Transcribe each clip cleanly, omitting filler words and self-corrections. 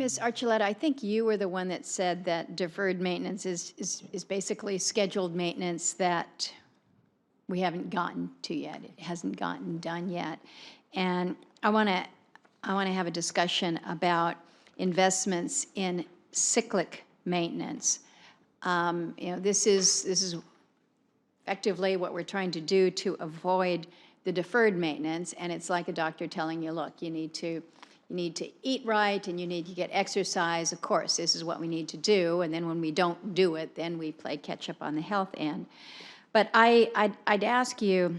Ms. Archuleta, I think you were the one that said that deferred maintenance is basically scheduled maintenance that we haven't gotten to yet. It hasn't gotten done yet. And I want to have a discussion about investments in cyclic maintenance. This is effectively what we're trying to do to avoid the deferred maintenance, and it's like a doctor telling you, look, you need to eat right and you need to get exercise. Of course, this is what we need to do, and then when we don't do it, then we play catch up on the health end. But I'd ask you,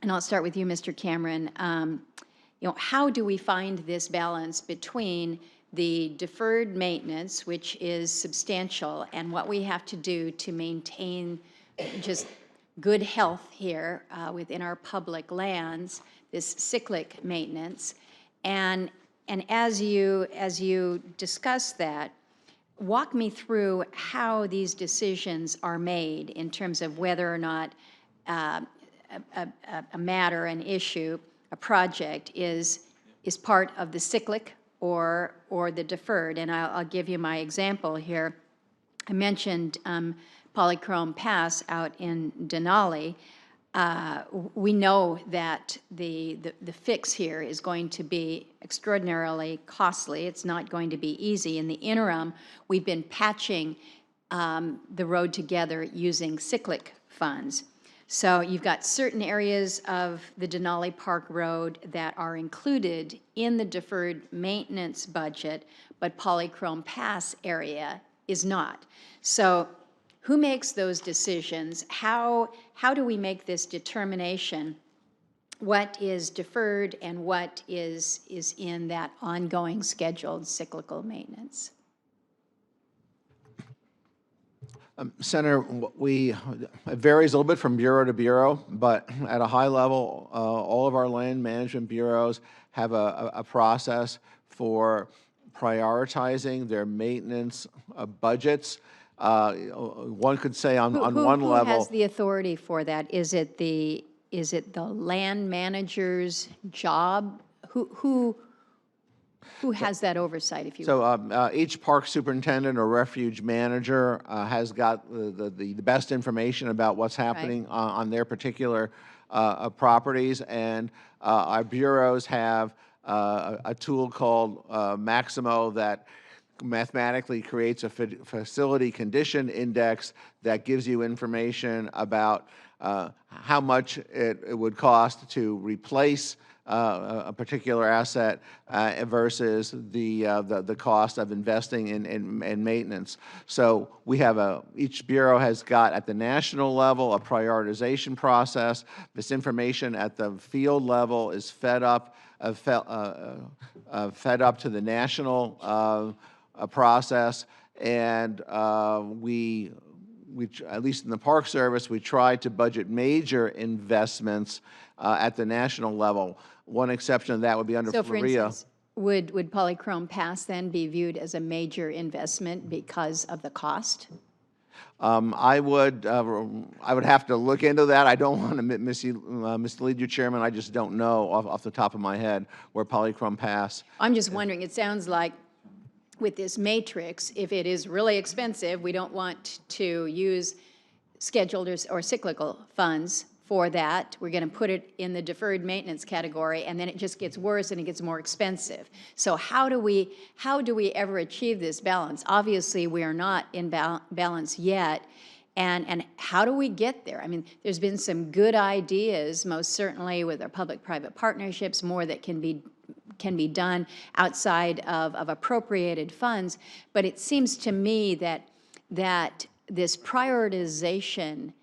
and I'll start with you, Mr. Cameron, how do we find this balance between the deferred maintenance, which is substantial, and what we have to do to maintain just good health here within our public lands, this cyclic maintenance, and as you discuss that, walk me through how these decisions are made in terms of whether or not a matter, an issue, a project is part of the cyclic or the deferred. And I'll give you my example here. I mentioned Polychrome Pass out in Denali. We know that the fix here is going to be extraordinarily costly. It's not going to be easy. In the interim, we've been patching the road together using cyclic funds. So you've got certain areas of the Denali Park Road that are included in the deferred maintenance budget, but Polychrome Pass area is not. So who makes those decisions? How do we make this determination? What is deferred and what is in that ongoing scheduled cyclical maintenance? Senator, it varies a little bit from bureau to bureau, but at a high level, all of our land management bureaus have a process for prioritizing their maintenance budgets. One could say on one level. Who has the authority for that? Is it the land manager's job? Who has that oversight, if you will? So each park superintendent or refuge manager has got the best information about what's happening on their particular properties, and our bureaus have a tool called Maximo that mathematically creates a facility condition index that gives you information about how much it would cost to replace a particular asset versus the cost of investing in maintenance. So we have each bureau has got at the national level a prioritization process. This information at the field level is fed up to the national process, and we at least in the Park Service, we try to budget major investments at the national level. One exception of that would be under So Florida. for instance, would Polychrome Pass then be viewed as a major investment because of the cost? I would have to look into that. I don't want to mislead you, Chairman. I just don't know off the top of my head where Polychrome Pass. I'm just wondering, it sounds like with this matrix, if it is really expensive, we don't want to use scheduled or cyclical funds for that. We're going to put it in the deferred maintenance category, and then it just gets worse and it gets more expensive. So how do we ever achieve this balance? Obviously, we are not in balance yet. And how do we get there? I mean, there's been some good ideas, most certainly with our public-private partnerships, more that can be done outside of appropriated funds. But it seems to me that this prioritization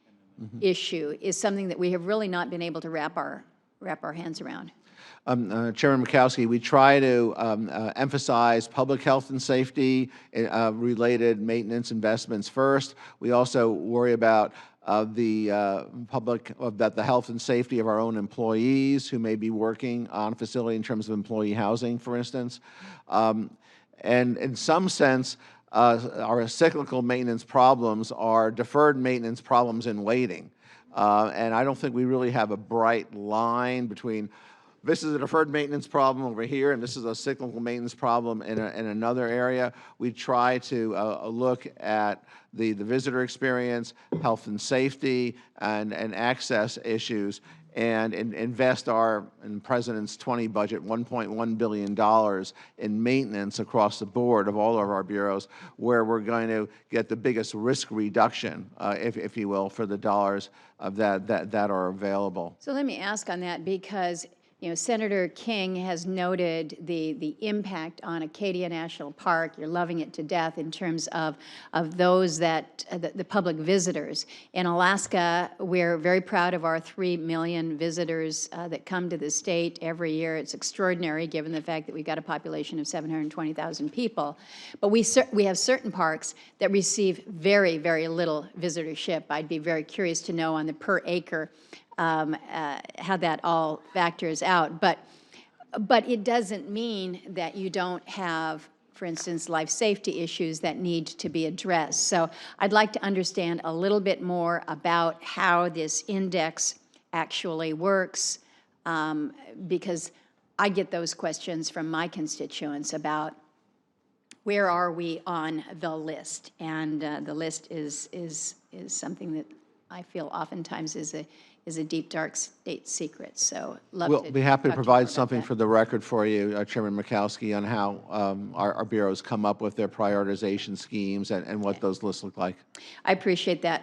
issue is something that we have really not been able to wrap our hands around. Chairman Murkowski, we try to emphasize public health and safety related maintenance investments first. We also worry about the health and safety of our own employees who may be working on a facility in terms of employee housing, for instance. And in some sense, our cyclical maintenance problems are deferred maintenance problems in waiting. And I don't think we really have a bright line between this is a deferred maintenance problem over here, and this is a cyclical maintenance problem in another area. We try to look at the visitor experience, health and safety, and access issues, and invest in the President's 20 budget, $1.1 billion in maintenance across the board of all of our bureaus, where we're going to get the biggest risk reduction, if you will, for the dollars that are available. So let me ask on that, because Senator King has noted the impact on Acadia National Park. You're loving it to death in terms of those that the public visitors. In Alaska, we're very proud of our 3 million visitors that come to the state every year. It's extraordinary given the fact that we've got a population of 720,000 people. But we have certain parks that receive very, very little visitorship. I'd be very curious to know on the per acre how that all factors out. But it doesn't mean that you don't have, for instance, life safety issues that need to be addressed. So I'd like to understand a little bit more about how this index actually works, because I get those questions from my constituents about where are we on the list, and the list is something that I feel oftentimes is a deep, dark state secret. So We'll be happy to provide something for the record for you, Chairman Murkowski, on how our bureaus come up with their prioritization schemes and what those lists look like. I appreciate that.